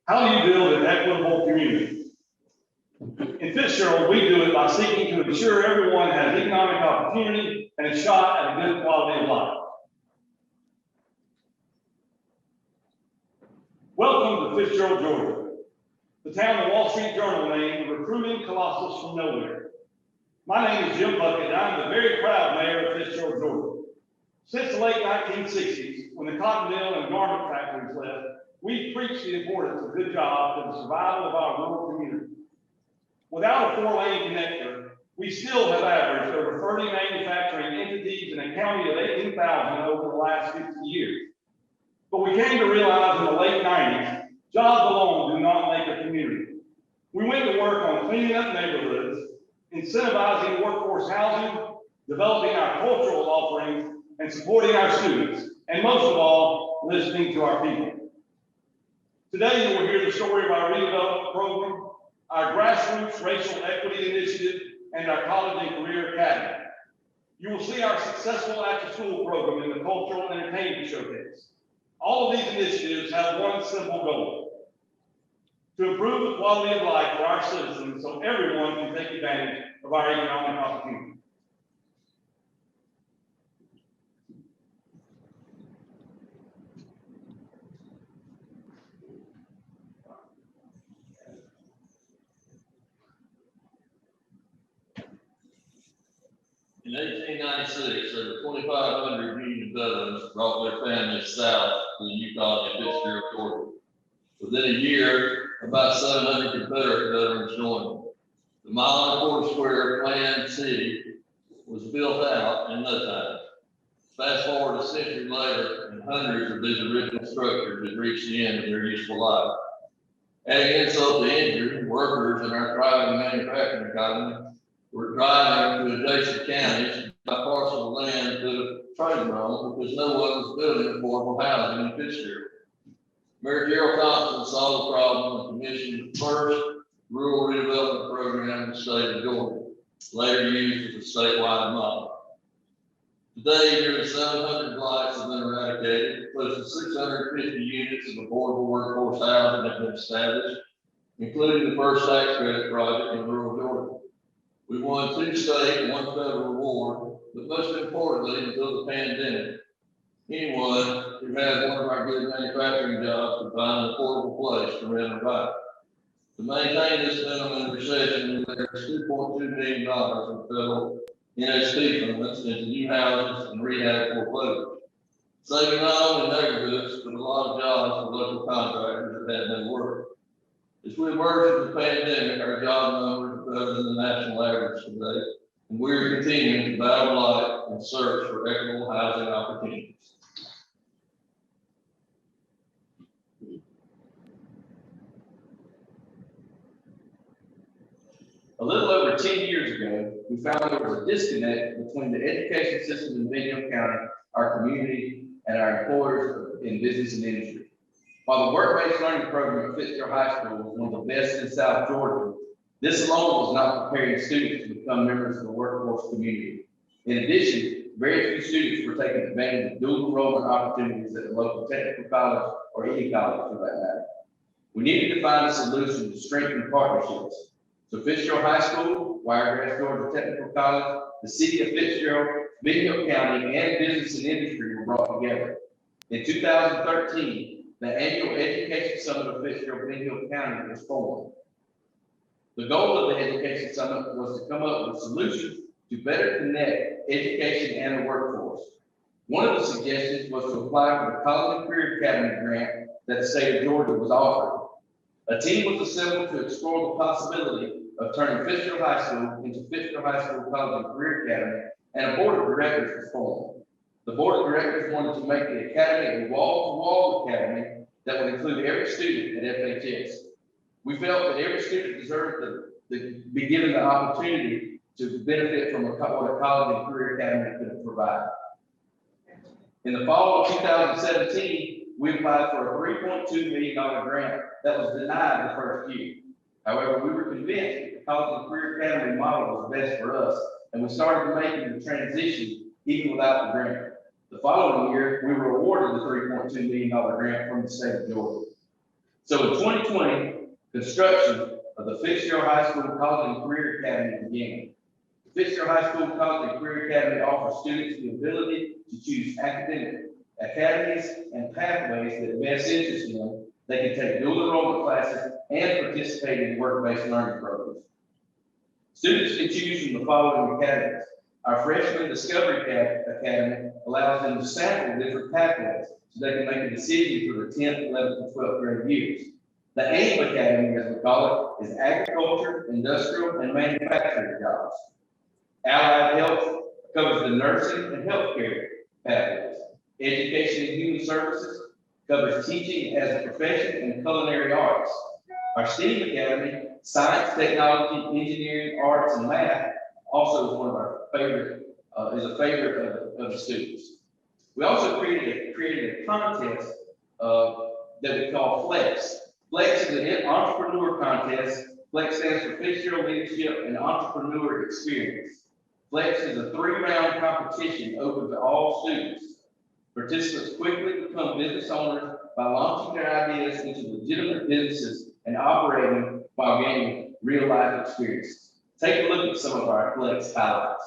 How do you build an equitable community? In Fitzgerald, we do it by seeking to ensure everyone has economic opportunity and a shot at a good quality of life. Welcome to Fitzgerald, Georgia, the town the Wall Street Journal named the recruiting colossus from nowhere. My name is Jim Bucket, and I'm the very proud mayor of Fitzgerald, Georgia. Since the late 1960s, when the cotton mill and garment factories left, we've preached the importance of good jobs to the survival of our rural community. Without a 4-lane connector, we still have averaged over 30 manufacturing entities in a county of 18,000 over the last 50 years. But we came to realize in the late 90s, jobs alone do not make a community. We went to work on cleaning up neighborhoods, incentivizing workforce housing, developing our cultural offerings, and supporting our students, and most of all, listening to our people. Today, you will hear the story of our redevelopment program, our grassroots racial equity initiative, and our college and career academy. You will see our successful after-school program in the cultural and entertainment showcase. All of these initiatives have one simple goal: to improve the quality of life for our citizens so everyone can take advantage of our economic opportunity. In 1896, over 2,500 Union veterans brought their families south to the Utah and Fitzgerald, Georgia. Within a year, about 700 Confederate veterans joined. The mile-and-a-quarter square planned city was built out in no time. Fast forward a century later, and hundreds of these original structures had reached the end of their useful life. Adding insult to injury, workers in our thriving manufacturing economy were driving to adjacent counties by parcel of land to trade on because no one was building affordable housing in Fitzgerald. Mayor Gerald Thompson saw the problem and commissioned the first rural redevelopment program in the state of Georgia, later used as a statewide model. Today, nearly 700 blocks have been eradicated, close to 650 units of affordable workforce housing have been established, including the first tax credit project in rural Georgia. We won 2 state and 1 federal award, but most importantly, until the pandemic, anyone who had one of our good manufacturing jobs could find an affordable place to rent or buy. To maintain this minimum recession, we invested $2.2 million in federal NHP funds into new houses and rehab foreclosures, saving not only neighborhoods, but a lot of jobs for local contractors that had no work. As we emerge from the pandemic, our job numbers are better than the national average today, and we are continuing to battle life and search for equitable housing opportunities. A little over 10 years ago, we found there was a disconnect between the education system in Benton County, our community, and our employers in business and industry. While the work-based learning program at Fitzgerald High School was one of the best in South Georgia, this alone was not preparing students to become members of the workforce community. In addition, very few students were taking advantage of dual enrollment opportunities at a local technical college or any college for that matter. We needed to find a solution to strengthen partnerships. So Fitzgerald High School, Wiregrass Georgia Technical College, the city of Fitzgerald, Benton County, and business and industry were brought together. In 2013, the annual Education Summit of Fitzgerald-Benton County was formed. The goal of the Education Summit was to come up with solutions to better connect education and the workforce. One of the suggestions was to apply for the College and Career Academy grant that the state of Georgia was offering. A team was assembled to explore the possibility of turning Fitzgerald High School into Fitzgerald High School College and Career Academy, and a board of directors was formed. The board of directors wanted to make the academy a wall-to-wall academy that would include every student at FHS. We felt that every student deserved to be given the opportunity to benefit from what a college and career academy could provide. In the fall of 2017, we applied for a $3.2 million grant that was denied the first year. However, we were convinced that the College and Career Academy model was best for us, and we started making the transition even without the grant. The following year, we were awarded the $3.2 million grant from the state of Georgia. So in 2020, construction of the Fitzgerald High School College and Career Academy began. The Fitzgerald High School College and Career Academy offers students the ability to choose academic academies and pathways that best interest them. They can take dual enrollment classes and participate in work-based learning programs. Students can choose from the following academies. Our Freshman Discovery Academy allows them to sample different pathways so they can make a decision for their 10th, 11th, and 12th grade years. The AIM Academy, as we call it, is agriculture, industrial, and manufacturing jobs. Allied Health covers the nursing and healthcare pathways. Education and Human Services covers teaching as a profession and culinary arts. Our STEAM Academy, science, technology, engineering, arts, and math, also is one of our favorite, is a favorite of the students. We also created a contest that we call Flex. Flex is an entrepreneur contest. Flex stands for Fitzgerald Leadership and Entrepreneur Experience. Flex is a 3-round competition open to all students. Participants quickly become business owners by launching their ideas into legitimate businesses and operating while gaining real-life experiences. Take a look at some of our Flex highlights.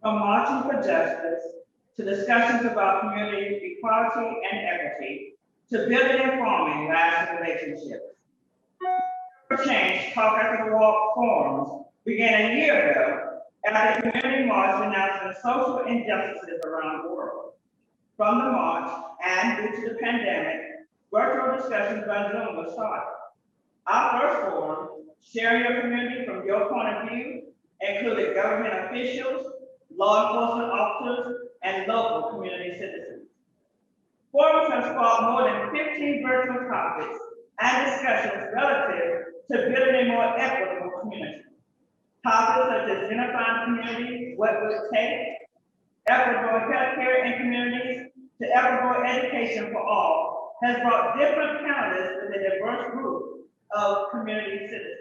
From marching for justice, to discussions about community equality and equity, to building and forming lasting relationships. For Change Talk After the Walk forums began a year ago after the community march announcing social injustices around the world. From the march, and due to the pandemic, virtual discussions on Zoom were started. Our first forum, Sharing Your Community from Your Point of View, included government officials, law enforcement officers, and local community citizens. Forums have sparked more than 15 virtual topics and discussions relative to building a more equitable community. Topics such as unifying communities, what would it take, equitable healthcare in communities, to equitable education for all, has brought different panelists with a diverse group of community citizens.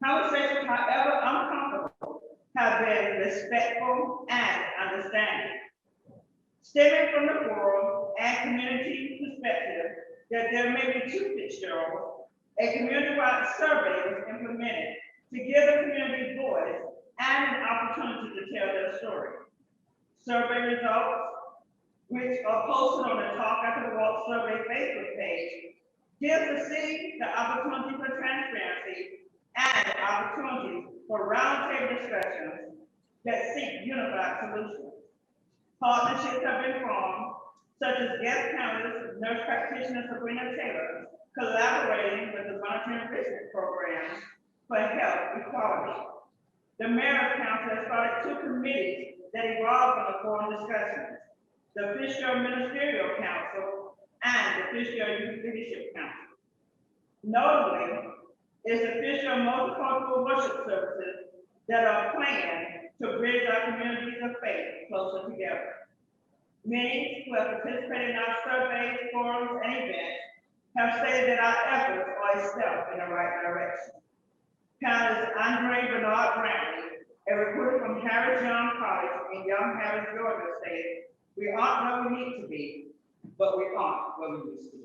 Conversations, however uncomfortable, have been respectful and understanding. Stemming from the forum and community perspective that there may be 2 Fitzgeralds, a community-wide survey was implemented to give the community voice and an opportunity to tell their story. Survey results, which are posted on the Talk After the Walk survey Facebook page, give the city the opportunity for transparency and opportunities for roundtable discussions that seek unified solutions. Partnerships have been formed, such as guest panelists, nurse practitioner Sabrina Taylor, collaborating with the Volunteer Enrichment Program for Health Equality. The Mayor's Council has started 2 committees that evolved from the forum discussions, the Fitzgerald Ministerial Council and the Fitzgerald Youth Leadership Council. Notably, is the Fitzgerald multicultural worship services that are planned to bridge our communities of faith closer together. Many who have participated in our surveys, forums, and events have stated that our efforts are a step in the right direction. Panelist Andre Bernard Brantley, a recruiter from Harris Young College in Young Harris, Georgia, stated, "We aren't where we need to be, but we aren't where we used to be."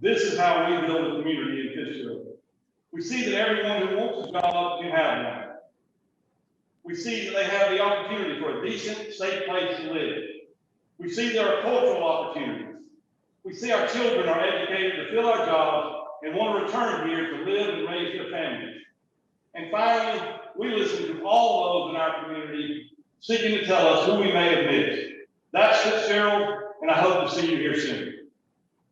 This is how we build a community in Fitzgerald. We see that everyone who wants a job can have one. We see that they have the opportunity for a decent, safe place to live. We see there are cultural opportunities. We see our children are educated to fill our jobs and want to return here to live and raise their families. And finally, we listen to all those in our community seeking to tell us who we may have missed. That's Fitzgerald, and I hope to see you here soon.